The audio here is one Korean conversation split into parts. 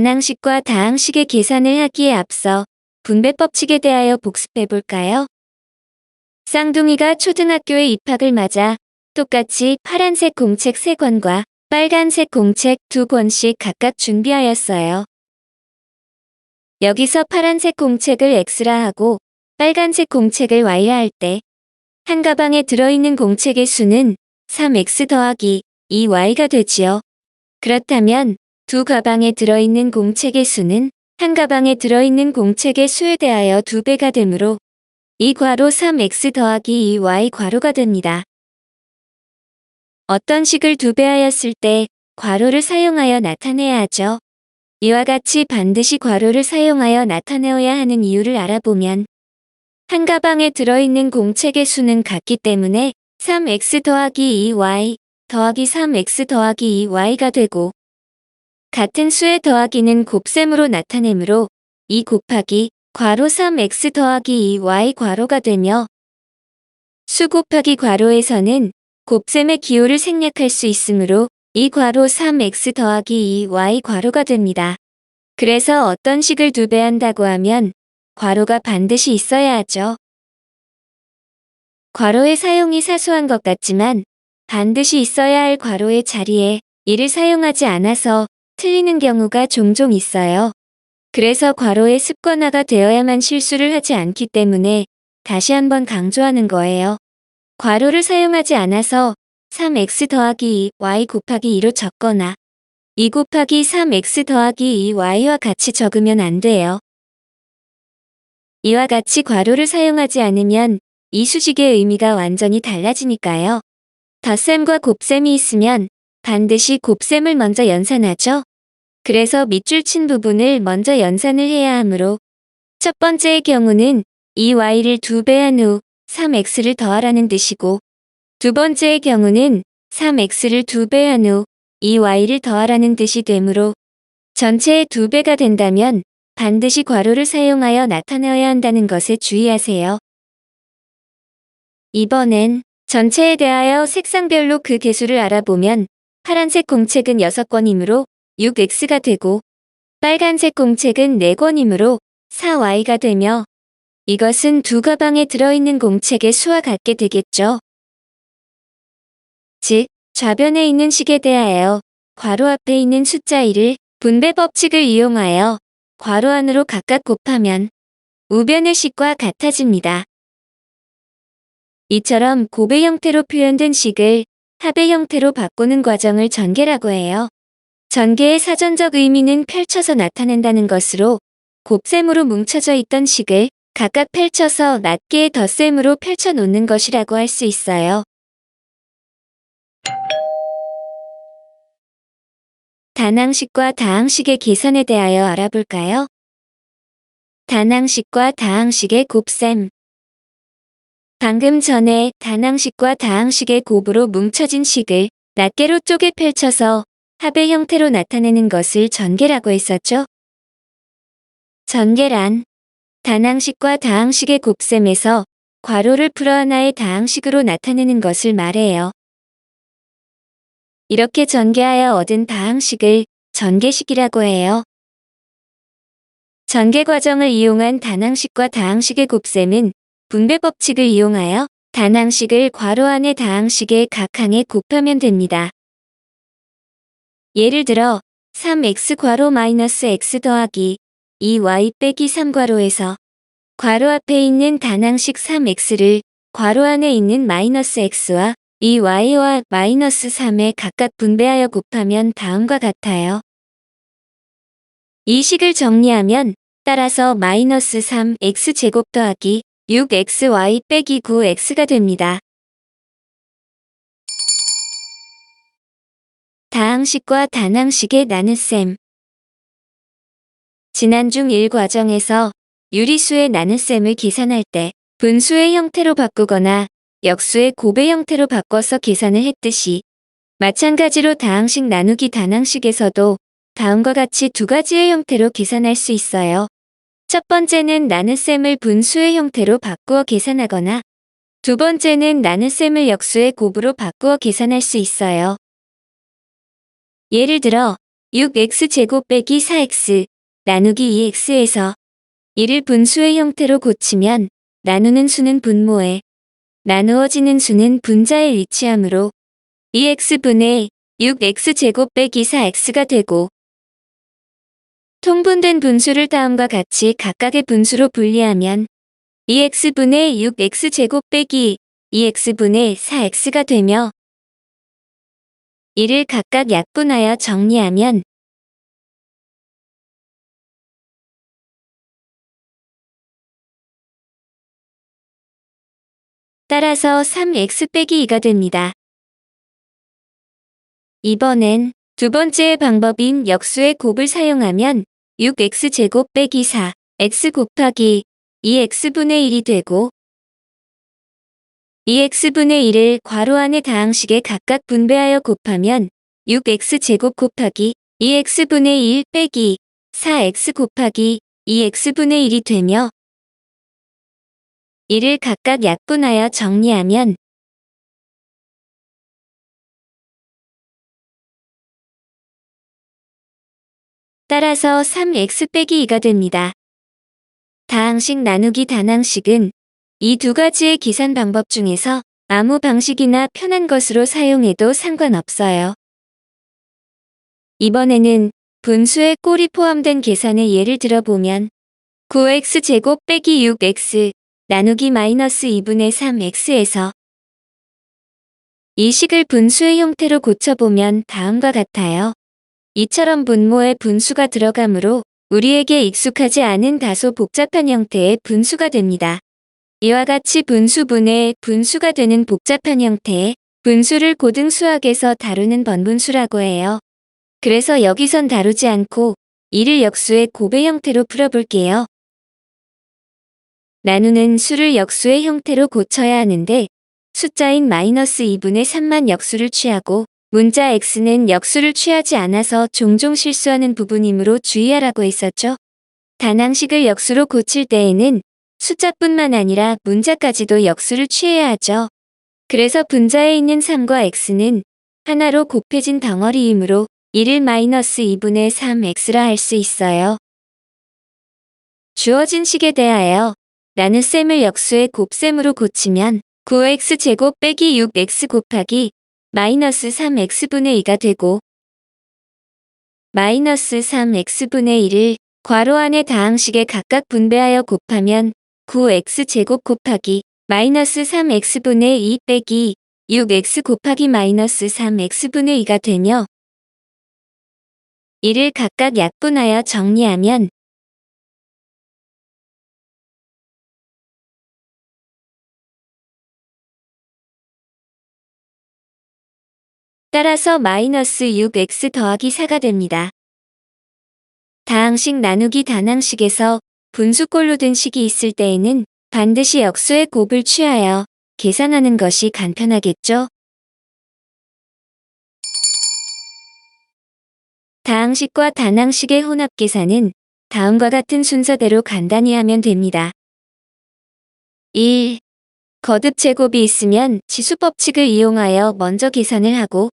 단항식과 다항식의 계산을 하기에 앞서 분배법칙에 대하여 복습해 볼까요? 쌍둥이가 초등학교에 입학을 맞아 똑같이 파란색 공책 3권과 빨간색 공책 2권씩 각각 준비하였어요. 여기서 파란색 공책을 X라 하고 빨간색 공책을 Y라 할 때 한 가방에 들어있는 공책의 수는 3X 더하기 2Y가 되지요. 그렇다면 두 가방에 들어있는 공책의 수는 한 가방에 들어있는 공책의 수에 대하여 2배가 되므로 이 괄호 3X 더하기 2Y 괄호가 됩니다. 어떤 식을 2배하였을 때 괄호를 사용하여 나타내야 하죠. 이와 같이 반드시 괄호를 사용하여 나타내어야 하는 이유를 알아보면 한 가방에 들어있는 공책의 수는 같기 때문에 3X 더하기 2Y 더하기 3X 더하기 2Y가 되고 같은 수의 더하기는 곱셈으로 나타내므로 2 곱하기 괄호 3X 더하기 2Y 괄호가 되며 수 곱하기 괄호에서는 곱셈의 기호를 생략할 수 있으므로 이 괄호 3X 더하기 2Y 괄호가 됩니다. 그래서 어떤 식을 2배한다고 하면 괄호가 반드시 있어야 하죠. 괄호의 사용이 사소한 것 같지만 반드시 있어야 할 괄호의 자리에 이를 사용하지 않아서 틀리는 경우가 종종 있어요. 그래서 괄호의 습관화가 되어야만 실수를 하지 않기 때문에 다시 한번 강조하는 거예요. 괄호를 사용하지 않아서 3X 더하기 2Y 곱하기 2로 적거나 2 곱하기 3X 더하기 2Y와 같이 적으면 안 돼요. 이와 같이 괄호를 사용하지 않으면 이 수식의 의미가 완전히 달라지니까요. 덧셈과 곱셈이 있으면 반드시 곱셈을 먼저 연산하죠. 그래서 밑줄 친 부분을 먼저 연산을 해야 하므로 첫 번째의 경우는 2Y를 2배한 후 3X를 더하라는 뜻이고 두 번째의 경우는 3X를 2배한 후 2Y를 더하라는 뜻이 되므로 전체의 2배가 된다면 반드시 괄호를 사용하여 나타내어야 한다는 것에 주의하세요. 이번엔 전체에 대하여 색상별로 그 개수를 알아보면 파란색 공책은 6권이므로 6X가 되고 빨간색 공책은 4권이므로 4Y가 되며 이것은 두 가방에 들어있는 공책의 수와 같게 되겠죠. 즉, 좌변에 있는 식에 대하여 괄호 앞에 있는 숫자 1을 분배 법칙을 이용하여 괄호 안으로 각각 곱하면 우변의 식과 같아집니다. 이처럼 곱의 형태로 표현된 식을 합의 형태로 바꾸는 과정을 전개라고 해요. 전개의 사전적 의미는 펼쳐서 나타낸다는 것으로 곱셈으로 뭉쳐져 있던 식을 각각 펼쳐서 낱개의 덧셈으로 펼쳐 놓는 것이라고 할 수 있어요. 단항식과 다항식의 계산에 대하여 알아볼까요? 단항식과 다항식의 곱셈. 방금 전에 단항식과 다항식의 곱으로 뭉쳐진 식을 낱개로 쪼개 펼쳐서 합의 형태로 나타내는 것을 전개라고 했었죠? 전개란 단항식과 다항식의 곱셈에서 괄호를 풀어 하나의 다항식으로 나타내는 것을 말해요. 이렇게 전개하여 얻은 다항식을 전개식이라고 해요. 전개 과정을 이용한 단항식과 다항식의 곱셈은 분배 법칙을 이용하여 단항식을 괄호 안의 다항식의 각 항에 곱하면 됩니다. 예를 들어 3x 괄호 마이너스 x 더하기 2y 빼기 3 괄호에서 괄호 앞에 있는 단항식 3x를 괄호 안에 있는 마이너스 x와 2y와 마이너스 3에 각각 분배하여 곱하면 다음과 같아요. 이 식을 정리하면 따라서 마이너스 3x제곱 더하기 6xy 빼기 9x가 됩니다. 다항식과 단항식의 나눗셈. 지난 중1 과정에서 유리수의 나눗셈을 계산할 때 분수의 형태로 바꾸거나 역수의 곱의 형태로 바꿔서 계산을 했듯이 마찬가지로 다항식 나누기 단항식에서도 다음과 같이 두 가지의 형태로 계산할 수 있어요. 첫 번째는 나눗셈을 분수의 형태로 바꾸어 계산하거나 두 번째는 나눗셈을 역수의 곱으로 바꾸어 계산할 수 있어요. 예를 들어 6x제곱 빼기 4x 나누기 2x에서 이를 분수의 형태로 고치면 나누는 수는 분모에, 나누어지는 수는 분자에 위치하므로 2x분의 6x제곱 빼기 4x가 되고, 통분된 분수를 다음과 같이 각각의 분수로 분리하면 2x분의 6x제곱 빼기 2x분의 4x가 되며, 이를 각각 약분하여 정리하면 따라서 3x 빼기 2가 됩니다. 이번엔 두 번째 방법인 역수의 곱을 사용하면 6x제곱 빼기 4x 곱하기 2x분의 1이 되고, 2x분의 1을 괄호 안의 다항식에 각각 분배하여 곱하면 6x제곱 곱하기 2x분의 1 빼기 4x 곱하기 2x분의 1이 되며, 이를 각각 약분하여 정리하면 따라서 3x 빼기 2가 됩니다. 다항식 나누기 단항식은 이 두 가지의 계산 방법 중에서 아무 방식이나 편한 것으로 사용해도 상관없어요. 이번에는 분수의 꼴이 포함된 계산의 예를 들어보면 9x제곱 빼기 6x 나누기 마이너스 2분의 3x에서 이 식을 분수의 형태로 고쳐보면 다음과 같아요. 이처럼 분모에 분수가 들어가므로 우리에게 익숙하지 않은 다소 복잡한 형태의 분수가 됩니다. 이와 같이 분수분의 분수가 되는 복잡한 형태의 분수를 고등 수학에서 다루는 번분수라고 해요. 그래서 여기선 다루지 않고 이를 역수의 곱의 형태로 풀어볼게요. 나누는 수를 역수의 형태로 고쳐야 하는데 숫자인 마이너스 2분의 3만 역수를 취하고 문자 x는 역수를 취하지 않아서 종종 실수하는 부분이므로 주의하라고 했었죠. 단항식을 역수로 고칠 때에는 숫자뿐만 아니라 문자까지도 역수를 취해야 하죠. 그래서 분자에 있는 3과 x는 하나로 곱해진 덩어리이므로 이를 마이너스 2분의 3x라 할 수 있어요. 주어진 식에 대하여 나눗셈을 역수의 곱셈으로 고치면 9x제곱 빼기 6x 곱하기 마이너스 3x분의 2가 되고, 마이너스 3x분의 1을 괄호 안의 다항식에 각각 분배하여 곱하면 9x제곱 곱하기 마이너스 3x분의 2 빼기 6x 곱하기 마이너스 3x분의 2가 되며, 이를 각각 약분하여 정리하면 따라서 마이너스 6x 더하기 4가 됩니다. 다항식 나누기 단항식에서 분수꼴로 된 식이 있을 때에는 반드시 역수의 곱을 취하여 계산하는 것이 간편하겠죠? 다항식과 단항식의 혼합 계산은 다음과 같은 순서대로 간단히 하면 됩니다. 1. 거듭 제곱이 있으면 지수법칙을 이용하여 먼저 계산을 하고,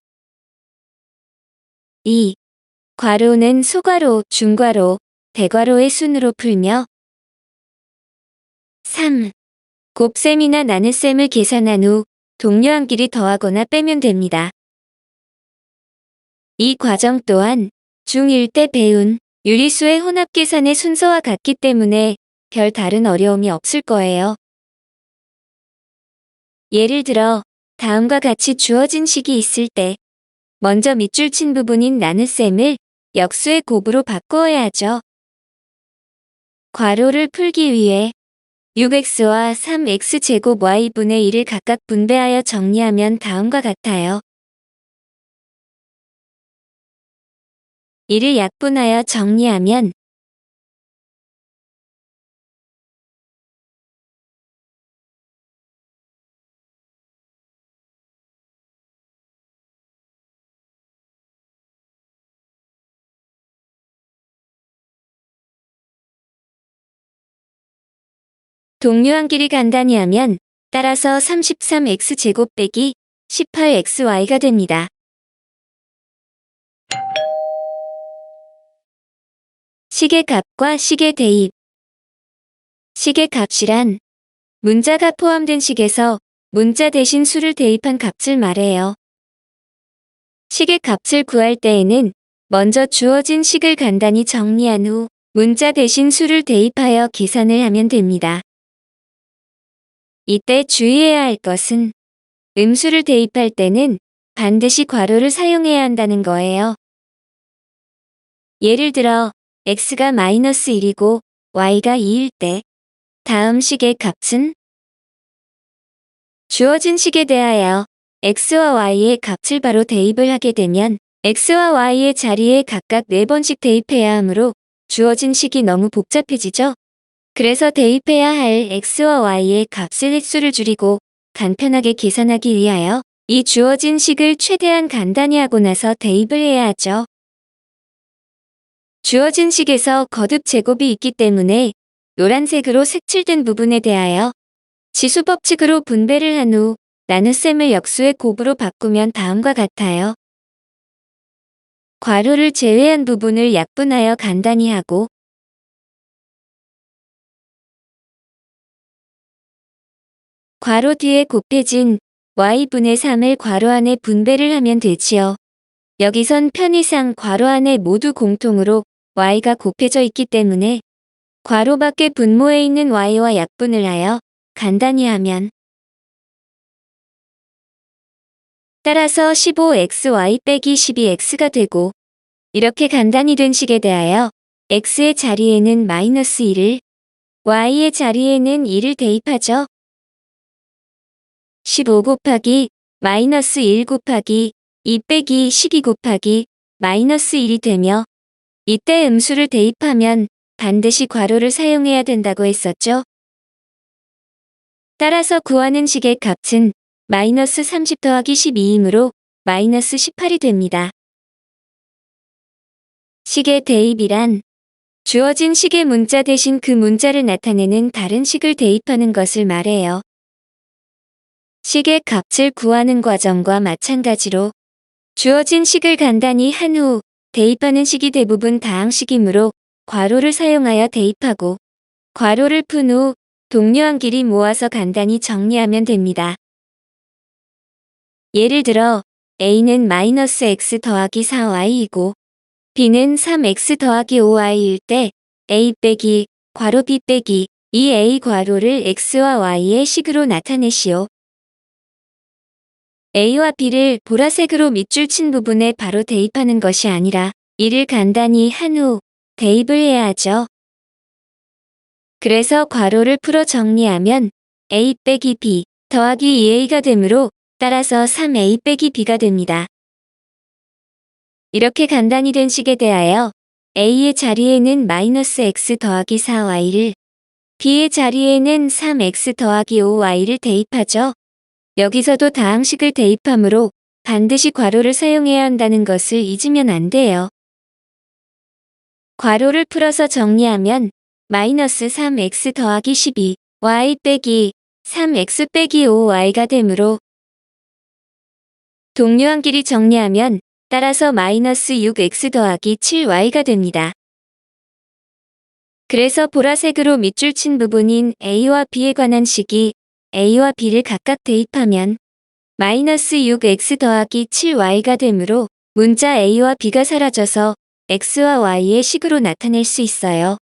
2. 괄호는 소괄호, 중괄호, 대괄호의 순으로 풀며, 3. 곱셈이나 나눗셈을 계산한 후 동료함끼리 더하거나 빼면 됩니다. 이 과정 또한 중1 때 배운 유리수의 혼합 계산의 순서와 같기 때문에 별 다른 어려움이 없을 거예요. 예를 들어 다음과 같이 주어진 식이 있을 때 먼저 밑줄 친 부분인 나눗셈을 역수의 곱으로 바꾸어야 하죠. 괄호를 풀기 위해 6x와 3x제곱 y분의 1을 각각 분배하여 정리하면 다음과 같아요. 이를 약분하여 정리하면 동료함끼리 간단히 하면 따라서 33x제곱 빼기 18xy가 됩니다. 식의 값과 식의 대입. 식의 값이란 문자가 포함된 식에서 문자 대신 수를 대입한 값을 말해요. 식의 값을 구할 때에는 먼저 주어진 식을 간단히 정리한 후 문자 대신 수를 대입하여 계산을 하면 됩니다. 이때 주의해야 할 것은 음수를 대입할 때는 반드시 괄호를 사용해야 한다는 거예요. 예를 들어 x가 -1이고 y가 2일 때 다음 식의 값은 주어진 식에 대하여 x와 y의 값을 바로 대입을 하게 되면 x와 y의 자리에 각각 4번씩 대입해야 하므로 주어진 식이 너무 복잡해지죠. 그래서 대입해야 할 x와 y의 값의 횟수를 줄이고 간편하게 계산하기 위하여 이 주어진 식을 최대한 간단히 하고 나서 대입을 해야 하죠. 주어진 식에서 거듭 제곱이 있기 때문에 노란색으로 색칠된 부분에 대하여 지수법칙으로 분배를 한 후 나눗셈을 역수의 곱으로 바꾸면 다음과 같아요. 괄호를 제외한 부분을 약분하여 간단히 하고 괄호 뒤에 곱해진 y분의 3을 괄호 안에 분배를 하면 되지요. 여기선 편의상 괄호 안에 모두 공통으로 y가 곱해져 있기 때문에 괄호 밖에 분모에 있는 y와 약분을 하여 간단히 하면 따라서 15xy 빼기 12x가 되고 이렇게 간단히 된 식에 대하여 x의 자리에는 -1을 y의 자리에는 2를 대입하죠. 15 곱하기 -1 곱하기 2 빼기 12 곱하기 -1이 되며 이때 음수를 대입하면 반드시 괄호를 사용해야 된다고 했었죠. 따라서 구하는 식의 값은 -30 더하기 12이므로 -18이 됩니다. 식의 대입이란 주어진 식의 문자 대신 그 문자를 나타내는 다른 식을 대입하는 것을 말해요. 식의 값을 구하는 과정과 마찬가지로 주어진 식을 간단히 한 후 대입하는 식이 대부분 다항식이므로 괄호를 사용하여 대입하고 괄호를 푼 후 동료항끼리 모아서 간단히 정리하면 됩니다. 예를 들어 a는 -x 더하기 4y이고 b는 3x 더하기 5y일 때 a 빼기 괄호 b 빼기 2a 괄호를 x와 y의 식으로 나타내시오. a와 b를 보라색으로 밑줄 친 부분에 바로 대입하는 것이 아니라 이를 간단히 한 후 대입을 해야 하죠. 그래서 괄호를 풀어 정리하면 a 빼기 b 더하기 2a가 되므로 따라서 3a 빼기 b가 됩니다. 이렇게 간단히 된 식에 대하여 a의 자리에는 -x 더하기 4y를 b의 자리에는 3x 더하기 5y를 대입하죠. 여기서도 다항식을 대입하므로 반드시 괄호를 사용해야 한다는 것을 잊으면 안 돼요. 괄호를 풀어서 정리하면 -3x 더하기 12 y 빼기 3x 빼기 5y가 되므로 동료항끼리 정리하면 따라서 -6x 더하기 7y가 됩니다. 그래서 보라색으로 밑줄 친 부분인 a와 b에 관한 식이 a와 b를 각각 대입하면 -6x 더하기 7y가 되므로 문자 a와 b가 사라져서 x와 y의 식으로 나타낼 수 있어요.